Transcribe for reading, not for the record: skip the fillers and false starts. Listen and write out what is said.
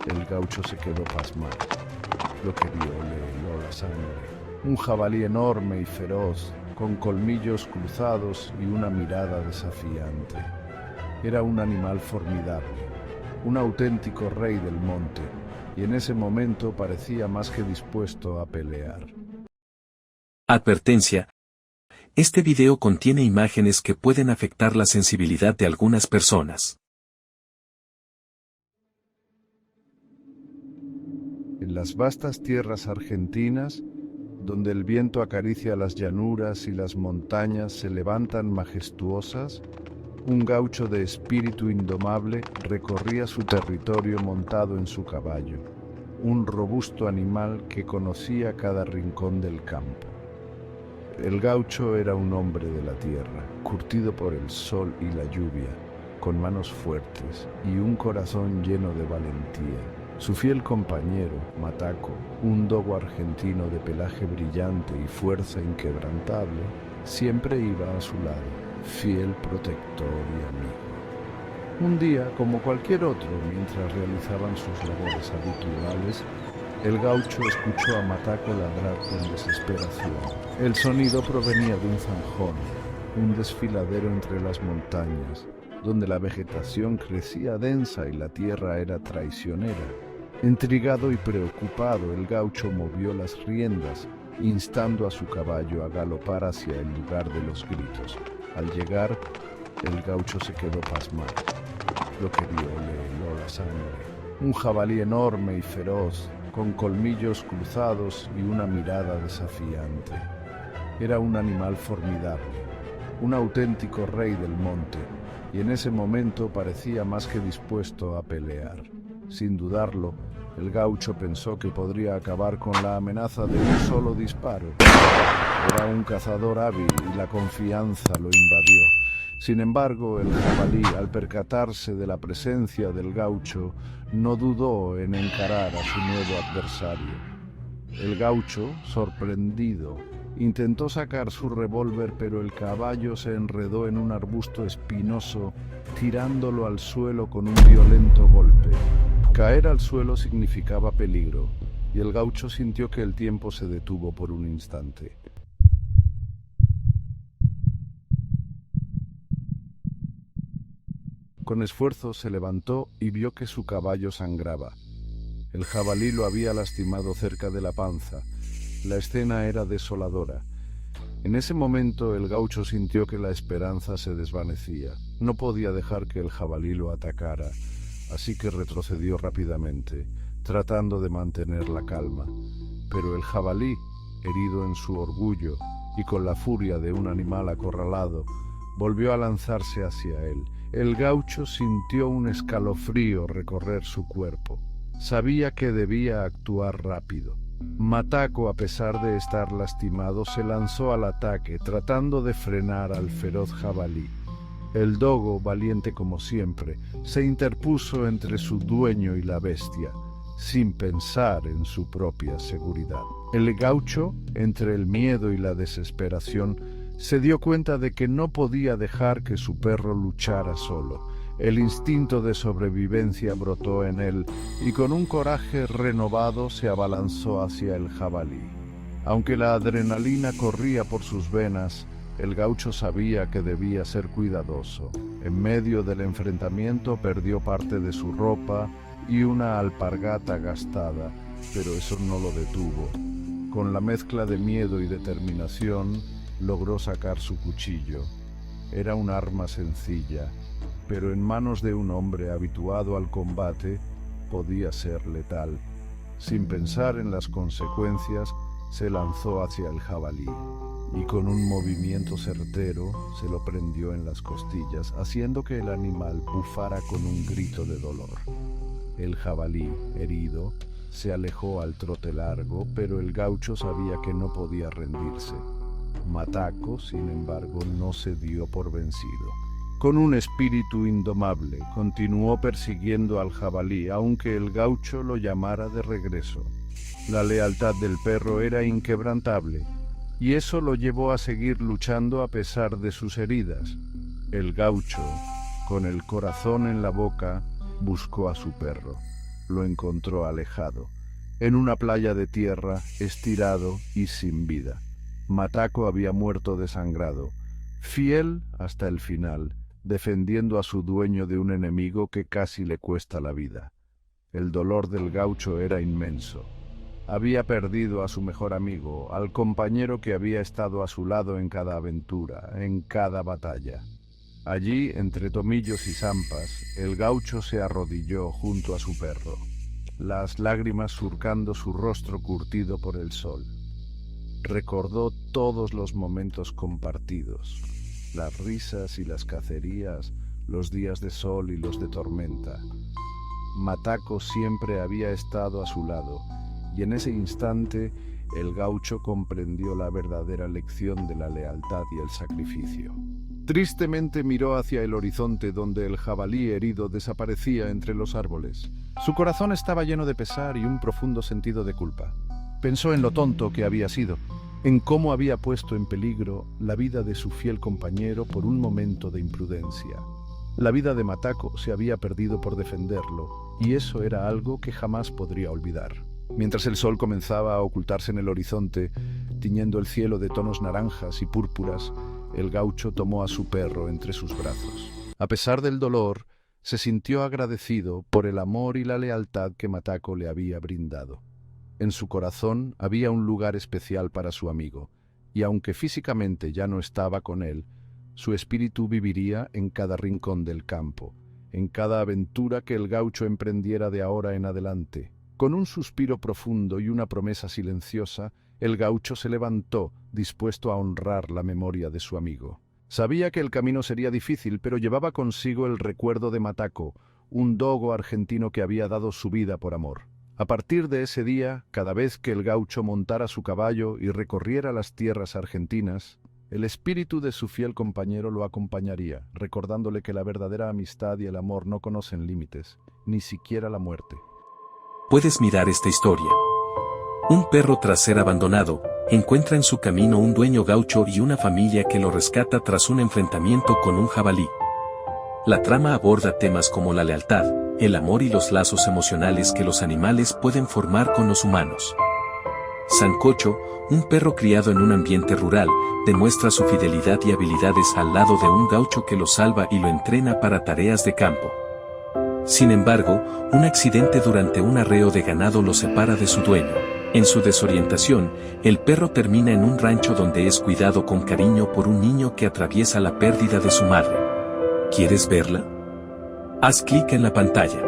El gaucho se quedó pasmado. Lo que vio le heló la sangre. Un jabalí enorme y feroz, con colmillos cruzados y una mirada desafiante. Era un animal formidable, un auténtico rey del monte, y en ese momento parecía más que dispuesto a pelear. Advertencia. Este video contiene imágenes que pueden afectar la sensibilidad de algunas personas. En las vastas tierras argentinas, donde el viento acaricia las llanuras y las montañas se levantan majestuosas, un gaucho de espíritu indomable recorría su territorio montado en su caballo, un robusto animal que conocía cada rincón del campo. El gaucho era un hombre de la tierra, curtido por el sol y la lluvia, con manos fuertes y un corazón lleno de valentía. Su fiel compañero, Mataco, un dogo argentino de pelaje brillante y fuerza inquebrantable, siempre iba a su lado, fiel protector y amigo. Un día, como cualquier otro, mientras realizaban sus labores habituales, el gaucho escuchó a Mataco ladrar con desesperación. El sonido provenía de un zanjón, un desfiladero entre las montañas, donde la vegetación crecía densa y la tierra era traicionera. Intrigado y preocupado, el gaucho movió las riendas, instando a su caballo a galopar hacia el lugar de los gritos. Al llegar, el gaucho se quedó pasmado. Lo que vio le heló la sangre. Un jabalí enorme y feroz, con colmillos cruzados y una mirada desafiante. Era un animal formidable, un auténtico rey del monte, y en ese momento parecía más que dispuesto a pelear. Sin dudarlo, el gaucho pensó que podría acabar con la amenaza de un solo disparo. Era un cazador hábil y la confianza lo invadió. Sin embargo, el jabalí, al percatarse de la presencia del gaucho, no dudó en encarar a su nuevo adversario. El gaucho, sorprendido, intentó sacar su revólver, pero el caballo se enredó en un arbusto espinoso, tirándolo al suelo con un violento golpe. Caer al suelo significaba peligro, y el gaucho sintió que el tiempo se detuvo por un instante. Con esfuerzo se levantó y vio que su caballo sangraba. El jabalí lo había lastimado cerca de la panza. La escena era desoladora. En ese momento el gaucho sintió que la esperanza se desvanecía. No podía dejar que el jabalí lo atacara, así que retrocedió rápidamente, tratando de mantener la calma. Pero el jabalí, herido en su orgullo y con la furia de un animal acorralado, volvió a lanzarse hacia él. El gaucho sintió un escalofrío recorrer su cuerpo. Sabía que debía actuar rápido. Mataco, a pesar de estar lastimado, se lanzó al ataque, tratando de frenar al feroz jabalí. El dogo, valiente como siempre, se interpuso entre su dueño y la bestia, sin pensar en su propia seguridad. El gaucho, entre el miedo y la desesperación, se dio cuenta de que no podía dejar que su perro luchara solo. El instinto de sobrevivencia brotó en él y con un coraje renovado se abalanzó hacia el jabalí. Aunque la adrenalina corría por sus venas, el gaucho sabía que debía ser cuidadoso. En medio del enfrentamiento perdió parte de su ropa y una alpargata gastada, pero eso no lo detuvo. Con la mezcla de miedo y determinación, logró sacar su cuchillo. Era un arma sencilla, pero en manos de un hombre habituado al combate podía ser letal. Sin pensar en las consecuencias, se lanzó hacia el jabalí y con un movimiento certero se lo prendió en las costillas, haciendo que el animal bufara con un grito de dolor. El jabalí, herido, se alejó al trote largo, pero el gaucho sabía que no podía rendirse. Mataco, sin embargo, no se dio por vencido. Con un espíritu indomable, continuó persiguiendo al jabalí, aunque el gaucho lo llamara de regreso. La lealtad del perro era inquebrantable, y eso lo llevó a seguir luchando a pesar de sus heridas. El gaucho, con el corazón en la boca, buscó a su perro. lo encontró alejado, en una playa de tierra, estirado y sin vida. Matako había muerto desangrado, fiel hasta el final, defendiendo a su dueño de un enemigo que casi le cuesta la vida. El dolor del gaucho era inmenso. Había perdido a su mejor amigo, al compañero que había estado a su lado en cada aventura, en cada batalla. Allí, entre tomillos y zampas, el gaucho se arrodilló junto a su perro, las lágrimas surcando su rostro curtido por el sol. Recordó todos los momentos compartidos, las risas y las cacerías, los días de sol y los de tormenta. Matako siempre había estado a su lado, y en ese instante el gaucho comprendió la verdadera lección de la lealtad y el sacrificio. Tristemente miró hacia el horizonte donde el jabalí herido desaparecía entre los árboles. Su corazón estaba lleno de pesar y un profundo sentido de culpa. Pensó en lo tonto que había sido, en cómo había puesto en peligro la vida de su fiel compañero por un momento de imprudencia. La vida de Matako se había perdido por defenderlo, y eso era algo que jamás podría olvidar. Mientras el sol comenzaba a ocultarse en el horizonte, tiñendo el cielo de tonos naranjas y púrpuras, el gaucho tomó a su perro entre sus brazos. A pesar del dolor, se sintió agradecido por el amor y la lealtad que Matako le había brindado. En su corazón había un lugar especial para su amigo, y aunque físicamente ya no estaba con él, su espíritu viviría en cada rincón del campo, en cada aventura que el gaucho emprendiera de ahora en adelante. Con un suspiro profundo y una promesa silenciosa, el gaucho se levantó, dispuesto a honrar la memoria de su amigo. Sabía que el camino sería difícil, pero llevaba consigo el recuerdo de Matako, un dogo argentino que había dado su vida por amor. A partir de ese día, cada vez que el gaucho montara su caballo y recorriera las tierras argentinas, el espíritu de su fiel compañero lo acompañaría, recordándole que la verdadera amistad y el amor no conocen límites, ni siquiera la muerte. Puedes mirar esta historia. Un perro, tras ser abandonado, encuentra en su camino un dueño gaucho y una familia que lo rescata tras un enfrentamiento con un jabalí. La trama aborda temas como la lealtad, el amor y los lazos emocionales que los animales pueden formar con los humanos. Sancocho, un perro criado en un ambiente rural, demuestra su fidelidad y habilidades al lado de un gaucho que lo salva y lo entrena para tareas de campo. Sin embargo, un accidente durante un arreo de ganado lo separa de su dueño. En su desorientación, el perro termina en un rancho donde es cuidado con cariño por un niño que atraviesa la pérdida de su madre. ¿Quieres verla? Haz clic en la pantalla.